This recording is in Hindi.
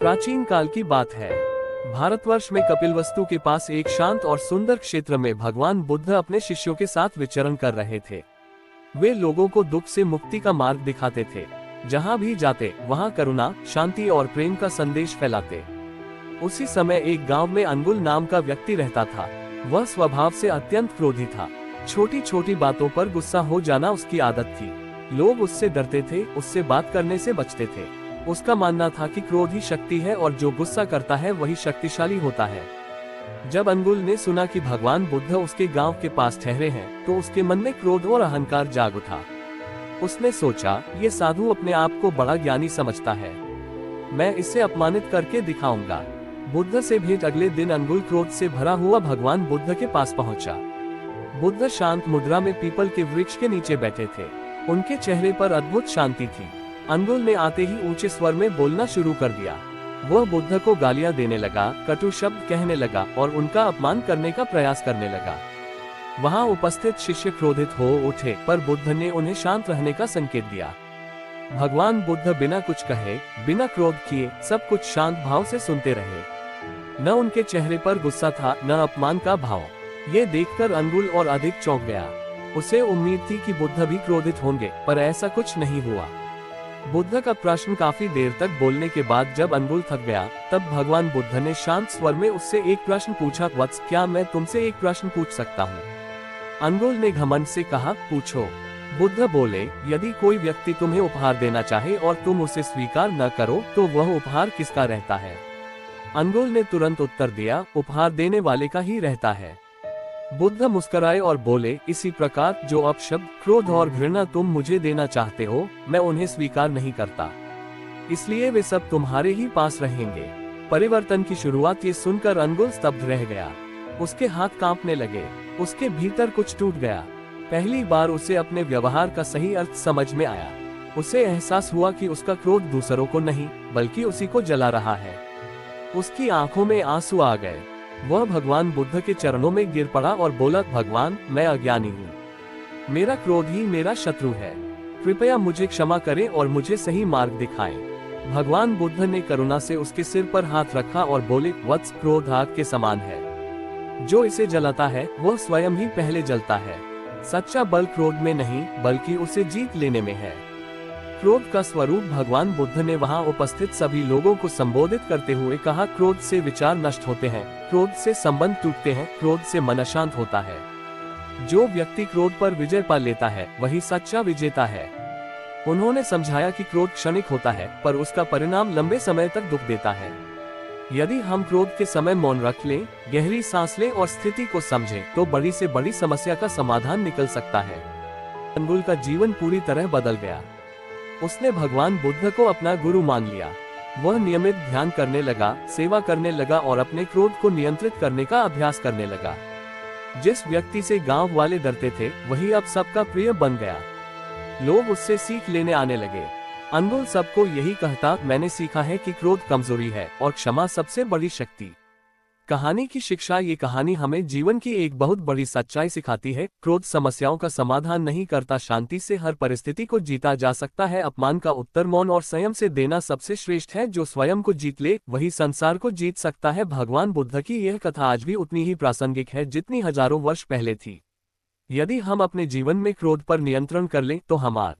प्राचीन काल की बात है। भारतवर्ष में कपिलवस्तु के पास एक शांत और सुंदर क्षेत्र में भगवान बुद्ध अपने शिष्यों के साथ विचरण कर रहे थे। वे लोगों को दुख से मुक्ति का मार्ग दिखाते थे। जहां भी जाते वहां करुणा, शांति और प्रेम का संदेश फैलाते। उसी समय एक गांव में अंगुल नाम का व्यक्ति रहता था। वह स्वभाव से अत्यंत क्रोधी था। छोटी छोटी बातों पर गुस्सा हो जाना उसकी आदत थी। लोग उससे डरते थे, उससे बात करने से बचते थे। उसका मानना था कि क्रोध ही शक्ति है और जो गुस्सा करता है वही शक्तिशाली होता है। जब अंगुल ने सुना कि भगवान बुद्ध उसके गांव के पास ठहरे हैं, तो उसके मन में क्रोध और अहंकार जाग उठा। उसने सोचा, ये साधु अपने आप को बड़ा ज्ञानी समझता है, मैं इसे अपमानित करके दिखाऊंगा। बुद्ध से भेंट अगले दिन अंगुल क्रोध से भरा हुआ भगवान बुद्ध के पास पहुंचा। बुद्ध शांत मुद्रा में पीपल के वृक्ष के नीचे बैठे थे। उनके चेहरे पर अद्भुत शांति थी। अंगुल ने आते ही ऊंचे स्वर में बोलना शुरू कर दिया। वह बुद्ध को गालियां देने लगा, कटु शब्द कहने लगा और उनका अपमान करने का प्रयास करने लगा। वहां उपस्थित शिष्य क्रोधित हो उठे, पर बुद्ध ने उन्हें शांत रहने का संकेत दिया। भगवान बुद्ध बिना कुछ कहे, बिना क्रोध किए, सब कुछ शांत भाव से सुनते रहे। न उनके चेहरे पर गुस्सा था, न अपमान का भाव। ये देखकर अंगुल और अधिक चौंक गया। उसे उम्मीद थी कि बुद्ध भी क्रोधित होंगे, पर ऐसा कुछ नहीं हुआ। बुद्ध का प्रश्न काफी देर तक बोलने के बाद जब अंगुल थक गया, तब भगवान बुद्ध ने शांत स्वर में उससे एक प्रश्न पूछा, वत्स, क्या मैं तुमसे एक प्रश्न पूछ सकता हूँ? अंगुल ने घमंड से कहा, पूछो। बुद्ध बोले, यदि कोई व्यक्ति तुम्हें उपहार देना चाहे और तुम उसे स्वीकार न करो, तो वह उपहार किसका रहता है? अंगुल ने तुरंत उत्तर दिया, उपहार देने वाले का ही रहता है। बुद्ध मुस्कुराए और बोले, इसी प्रकार जो अपशब्द, क्रोध और घृणा तुम मुझे देना चाहते हो, मैं उन्हें स्वीकार नहीं करता, इसलिए वे सब तुम्हारे ही पास रहेंगे। परिवर्तन की शुरुआत ये सुनकर अंगुल स्तब्ध रह गया। उसके हाथ कांपने लगे। उसके भीतर कुछ टूट गया। पहली बार उसे अपने व्यवहार का सही अर्थ समझ में आया। उसे एहसास हुआ कि उसका क्रोध दूसरों को नहीं, बल्कि उसी को जला रहा है। उसकी आंखों में आंसू आ गए। वह भगवान बुद्ध के चरणों में गिर पड़ा और बोला, भगवान, मैं अज्ञानी हूँ। मेरा क्रोध ही मेरा शत्रु है। कृपया मुझे क्षमा करें और मुझे सही मार्ग दिखाएं। भगवान बुद्ध ने करुणा से उसके सिर पर हाथ रखा और बोले, वत्स, क्रोध आग के समान है। जो इसे जलाता है वह स्वयं ही पहले जलता है। सच्चा बल क्रोध में नहीं, बल्कि उसे जीत लेने में है। क्रोध का स्वरूप भगवान बुद्ध ने वहां उपस्थित सभी लोगों को संबोधित करते हुए कहा, क्रोध से विचार नष्ट होते हैं, क्रोध से संबंध टूटते हैं, क्रोध से मन अशांत होता है। जो व्यक्ति क्रोध पर विजय पा लेता है वही सच्चा विजेता है। उन्होंने समझाया कि क्रोध क्षणिक होता है, पर उसका परिणाम लंबे समय तक दुख देता है। यदि हम क्रोध के समय मौन रख लें, गहरी सांस लें और स्थिति को समझें, तो बड़ी से बड़ी समस्या का समाधान निकल सकता है। अंगुल का जीवन पूरी तरह बदल गया। उसने भगवान बुद्ध को अपना गुरु मान लिया। वह नियमित ध्यान करने लगा, सेवा करने लगा और अपने क्रोध को नियंत्रित करने का अभ्यास करने लगा। जिस व्यक्ति से गांव वाले डरते थे, वही अब सबका प्रिय बन गया। लोग उससे सीख लेने आने लगे। अंगुल सबको यही कहता, मैंने सीखा है कि क्रोध कमजोरी है और क्षमा सबसे बड़ी शक्ति। कहानी की शिक्षा। ये कहानी हमें जीवन की एक बहुत बड़ी सच्चाई सिखाती है। क्रोध समस्याओं का समाधान नहीं करता, शांति से हर परिस्थिति को जीता जा सकता है। अपमान का उत्तर मौन और संयम से देना सबसे श्रेष्ठ है। जो स्वयं को जीत ले, वही संसार को जीत सकता है। भगवान बुद्ध की यह कथा आज भी उतनी ही प्रासंगिक है जितनी हजारों वर्ष पहले थी। यदि हम अपने जीवन में क्रोध पर नियंत्रण कर लें, तो हमारा